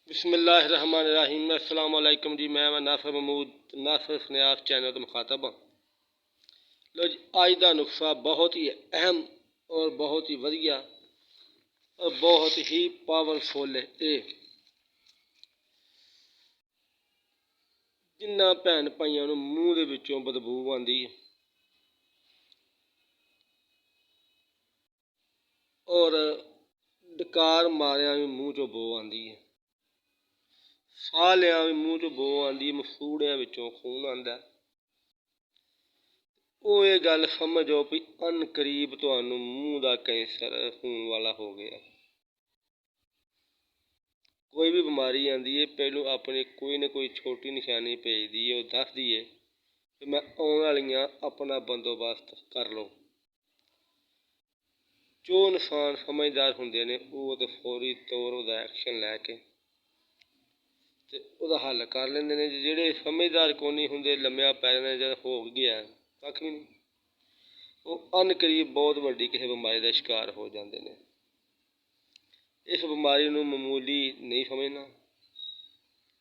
बिस्मिल्लाहिर्रहमानिर्रहीम। अस्सलाम वालेकुम जी। मैं नासिर महमूद नासिर स्नैप चैनल तो मुखातब हाँ। लो जी, अज का नुस्खा बहुत ही अहम और बहुत ही वधिया और बहुत ही पावरफुल है। जिन्ना भैन भाइयों नूं मूँह दे विचों बदबू आती है और डकार मारिया भी मूँह चों बो आती है, साह लिया भी मूँह चों बो आती है, मसूड़िया विचों खून आंदा, वो ये गल समझो भी अन करीब तुहानू मूँह का कैंसर होने वाला हो गया। कोई भी बीमारी आती है पहलू अपनी कोई ना कोई छोटी निशानी भेजती है, दसदी है कि मैं आने वाली अपना बंदोबस्त कर लो। जो इंसान समझदार होंदे ने वो तो फौरी तौर उहदा एक्शन लैके ते उहदा हल कर लेंदे ने। जिहड़े समझदार कोई नहीं होंदे लम्मिया पै जांदे जद हो गया कक्ख भी नहीं, वो अन करीब बहुत वड्डी किसी बीमारी का शिकार हो जाते हैं। इस बीमारी नूं मामूली नहीं समझना,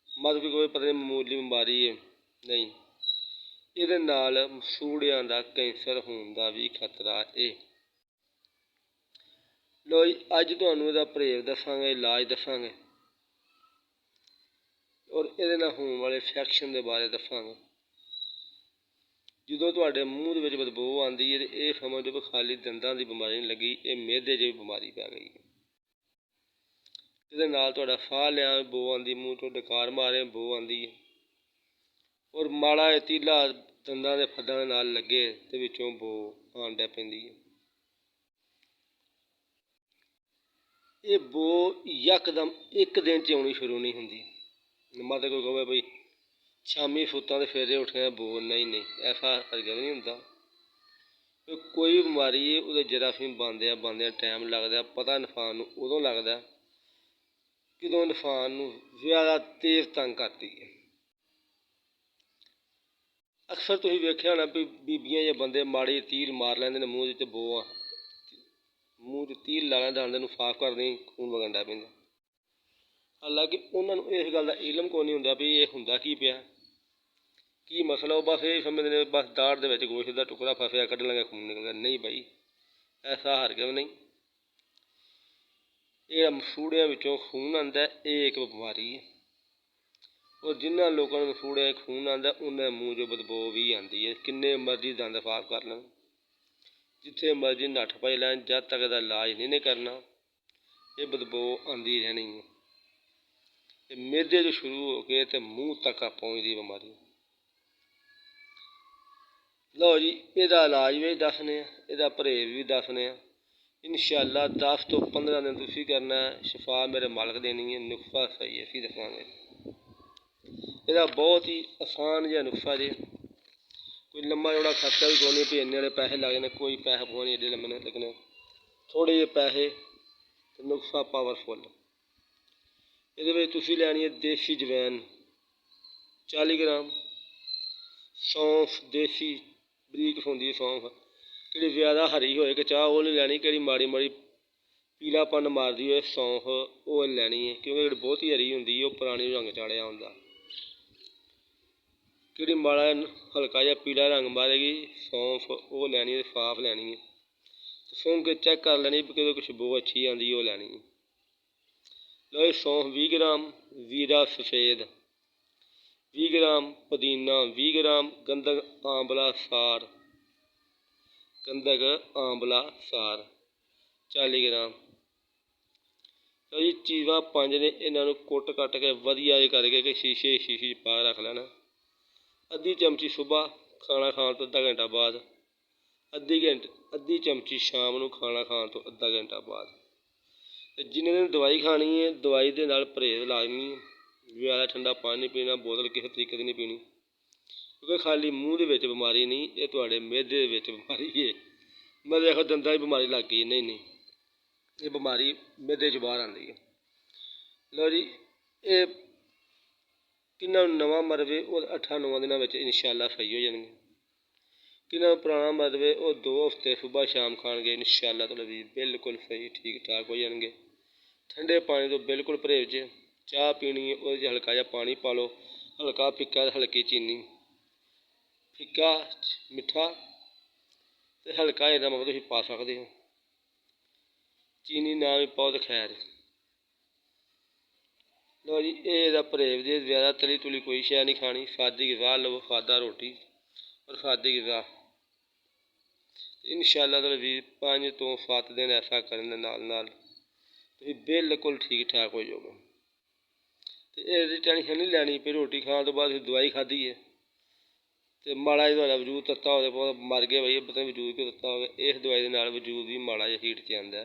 मतलब कि कोई पता नहीं मामूली बीमारी है नहीं, इहदे नाल मसूड़ियां दा कैंसर होने का भी खतरा है। लो जी, अज तुहानू इहदा परहेज दसांगे, इलाज दसांगे और इहदे नाल होने वाले इन्फैक्शन के बारे दसांगे। जो तुहाडे मूँह दे विच बदबू आती है तो यह समझो भी खाली दंदां की बीमारी नहीं लगी, ये मेदे च भी बीमारी पै गई है। इहदे नाल तुहाडा साह लिया भी बो आती, मूँह चों डकार मारे बो आती है और माड़ा जिहा तीला दंदां दे फद्दां दे नाल लगे ते विचों बो आउण लग पैंदी है। ये बो यकदम एक दिन च आउणी शुरू नहीं हुंदी, मतलब कोई कहे बई शामी सुत्ता ते सवेरे उठिया बो, नहीं ऐसा हरगिज़ नहीं हुंदा। कोई भी बीमारी है उहदे जरासीम बनदियां टाइम लगदा, पता इंसान नूं उदों लगदा जदों इंसान नूं ज़्यादा तेज़ तंग करदी है। अक्सर तुसीं वेख्या होना भी बीबियां जां बंदे माड़ी तील मार लैंदे ने मूँह च, बो मूँह च तील ला लैंदे, दंद नूं साफ करदे ही खून वगन लग पैंदा। हालांकि उन्हां नूं इस गल दा इलम कोई नहीं हुंदा भी ये हुंदा की पिया, की मसला। वो बस ये समझदे ने बस दाड़ दे विच गोश्त दा टुकड़ा फसेआ, कड्ढन लगे खून निकल गया। नहीं बई, ऐसा हरगिज़ नहीं। ये मसूड़ियां विचों खून आंदा, ये एक बीमारी है और जिन्हां लोकां नूं मसूड़ियां खून आंदा उन्हां मूँह चों बदबू भी आंदी है। किन्ने मर्जी दंद साफ कर लैण, जिथे मर्जी नट्ठ भज लैण, जद तक इहदा इलाज नहीं करना ये बदबू आंदी रहनी है। ते मेदे तो शुरू हो के ते मूँह तक पहुँचदी बीमारी। लो जी, इहदा इलाज भी दसने, इहदा परहेज भी दसने। इंशाअल्लाह 10 तो 15 दिन तुसीं करना है, शिफा मेरे मालक देनी है। नुस्खा सही असीं दसांगे। इहदा बहुत ही आसान जिहा नुस्खा जे, कोई लम्मा चौड़ा खर्चा भी कोई नहीं भी इन्ने वाले पैसे लगने, कोई पैसे पूसे नहीं एड्डे लम्मे लगने, थोड़े जे पैसे ते नुस्खा पावरफुल। इहदे विच तुसीं लैनी है देसी जवैन 40 ग्राम, सौंफ देसी बरीक होंदी है सौंफ, कि ज़्यादा हरी होए कि चाह वो नहीं लैनी, कि माड़ी माड़ी पीलापन मारदी होए सौंफ वो लैनी है, क्योंकि जी बहुती हरी होंदी वो पुरानी रंग चाढ़िया होंदा। कि माड़ा हल्का जिहा पीला रंग मारेगी सौंफ वो लैनी है, साफ लैनी है, सुंघ के चेक कर लैनी कि खुशबू अच्छी आंदी वो लैनी है। लो सौंफ 20 ग्राम, जीरा सफेद 20 ग्राम, पुदीना 20 ग्राम, गंधक आंवला सार, गंधक आंवला सार 40 ग्राम। तो जी चीज़ां 5 ने, इन्हों कुट कट के वधिया करके कि शीशी पा रख लेना। अद्धी चमची सुबह खाना खाने तो अद्धा घंटा बाद, अद्धी चमची शाम को खाना खाने तो अद्धा घंटा बाद। जिन्ने दिन दवाई खानी है दवाई के नाल परहेज लाजमी है। ज़्यादा ठंडा पानी नहीं पीना, बोतल किसी तरीके की नहीं पीनी, क्योंकि खाली मूँह दे विच बीमारी नहीं, ये तुहाडे मेदे दे विच बीमारी है। मैं देखो दंदां की बीमारी लग गई, नहीं ये बीमारी मेदे च बाहर आती है। लो जी, ये किन्ना नवां मरवे वो 8-9 दिनों में इंशाअल्लाह सही हो जाएंगे। किन्ना पुराना मरवे वो 2 हफ्ते सुबह शाम खाएंगे, इंशाअल्लाह तो बिल्कुल सही ठीक ठाक हो जाएंगे। ठंडे पानी तो बिल्कुल परहेज, ਚਾਹ ਪੀਣੀ ਹੈ ਉਹਦੇ 'ਚ ਹਲਕਾ ਜਿਹਾ ਪਾਣੀ ਪਾ ਲਓ, ਹਲਕਾ ਫਿੱਕਾ ਅਤੇ ਹਲਕੀ ਚੀਨੀ, ਫਿੱਕਾ ਮਿੱਠਾ ਅਤੇ ਹਲਕਾ ਜਿਹਾ ਨਮਕ ਤੁਸੀਂ ਪਾ ਸਕਦੇ ਹੋ, ਚੀਨੀ ਨਾ ਵੀ ਪਾਓ ਤਾਂ ਖੈਰ। ਲਓ ਜੀ ਇਹ ਇਹਦਾ ਪਰਹੇਜ਼ ਜੇ ਜ਼ਿਆਦਾ ਤਲੀ ਤੁਲੀ ਕੋਈ ਸ਼ੈ ਨਹੀਂ ਖਾਣੀ, ਸਾਦੀ ਗਜ਼ਾ ਲਵੋ, ਸਾਦਾ ਰੋਟੀ ਔਰ ਸਾਦੀ ਗਜ਼ਾ। ਇਨਸ਼ਾਅੱਲਾ ਤਾਲਾ ਵੀ 5 ਤੋਂ 7 ਦਿਨ ਐਸਾ ਕਰਨ ਦੇ ਨਾਲ ਤੁਸੀਂ ਬਿਲਕੁਲ ਠੀਕ ਠਾਕ ਹੋ ਜਾਓਗੇ। ਅਤੇ ਇਹਦੀ ਟੈਨਸ਼ਨ ਨਹੀਂ ਲੈਣੀ ਵੀ ਰੋਟੀ ਖਾਣ ਤੋਂ ਬਾਅਦ ਦਵਾਈ ਖਾਧੀ ਹੈ ਅਤੇ ਮਾੜਾ ਜਿਹਾ ਤੁਹਾਡਾ ਵਜੂਦ ਤੱਤਾ ਹੋਵੇ, ਬਹੁਤ ਮਰ ਗਏ ਬਈ ਪਤਾ ਨਹੀਂ ਵਜੂਦ ਕਿਉਂ ਤੱਤਾ ਹੋਵੇ। ਇਸ ਦਵਾਈ ਦੇ ਨਾਲ ਵਜੂਦ ਵੀ ਮਾੜਾ ਜਿਹਾ ਹੀਟ 'ਚ ਆਉਂਦਾ,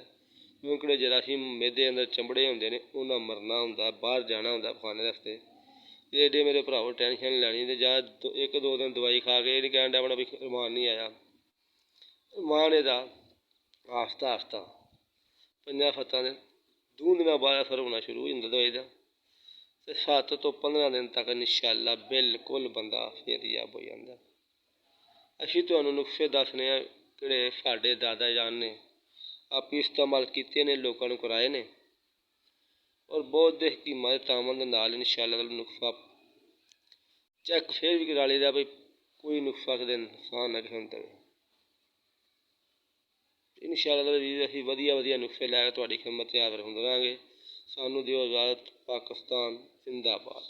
ਕਿਉਂਕਿ ਜਰਾਸੀਮ ਮਿਹਦੇ ਅੰਦਰ ਚੰਬੜੇ ਹੁੰਦੇ ਨੇ, ਉਹਨਾਂ ਮਰਨਾ ਹੁੰਦਾ, ਬਾਹਰ ਜਾਣਾ ਹੁੰਦਾ ਪਖਾਨੇ ਰਸਤੇ। ਏਡੇ ਮੇਰੇ ਭਰਾਵੋ ਟੈਨਸ਼ਨ ਨਹੀਂ ਲੈਣੀ, ਅਤੇ ਜਾਂ 1-2 ਦਿਨ ਦਵਾਈ ਖਾ ਕੇ ਇਹ ਨਹੀਂ ਕਹਿਣ ਡਿਆ ਆਪਣਾ ਵੀ ਰਮਾਨ ਨਹੀਂ ਆਇਆ। ਰਮਾਨ ਇਹਦਾ ਆਸਤਾ ਆਸਤਾ 5-7 ਦਿਨ ਦੂੰ ਦਿਨਾਂ ਬਾਅਦ ਅਸਰ ਹੋਣਾ ਸ਼ੁਰੂ ਹੋ ਜਾਂਦਾ ਦਵਾਈ ਦਾ, ਅਤੇ 7 ਤੋਂ 15 ਦਿਨ ਤੱਕ ਇਨਸ਼ਾਅੱਲਾ ਬਿਲਕੁਲ ਬੰਦਾ ਸਿਹਤਯਾਬ ਹੋ ਜਾਂਦਾ। ਅਸੀਂ ਤੁਹਾਨੂੰ ਨੁਸਖੇ ਦੱਸਦੇ ਹਾਂ ਜਿਹੜੇ ਸਾਡੇ ਦਾਦਾ ਜਾਨ ਨੇ ਆਪੇ ਇਸਤੇਮਾਲ ਕੀਤੇ ਨੇ, ਲੋਕਾਂ ਨੂੰ ਕਰਾਏ ਨੇ, ਔਰ ਬਹੁਤ ਦੇ ਹਕੀਮਾਂ ਦੇ ਤਾਮਨ ਦੇ ਨਾਲ ਇਨਸ਼ਾਅੱਲਾ ਨੁਸਖਾ ਚੈੱਕ ਫਿਰ ਵੀ ਕਰਾ ਲਈਦਾ ਬਈ ਕੋਈ ਨੁਸਖਾ ਕਦੇ ਨੁਕਸਾਨ ਨਾ ਕਿਸੇ ਨੂੰ ਦੇਵੇ। ਇਨਸ਼ਾਅੱਲਾ ਵੀ ਅਸੀਂ ਵਧੀਆ ਨੁਸਖੇ ਲੈ ਕੇ ਤੁਹਾਡੀ ਖਿਦਮਤ 'ਚ ਹਾਜ਼ਰ ਹੁੰਦੇ ਰਹਾਂਗੇ। ਸਾਨੂੰ ਦਿਓ ਇਜਾਜ਼ਤ। ਪਾਕਿਸਤਾਨ ਜ਼ਿੰਦਾਬਾਦ।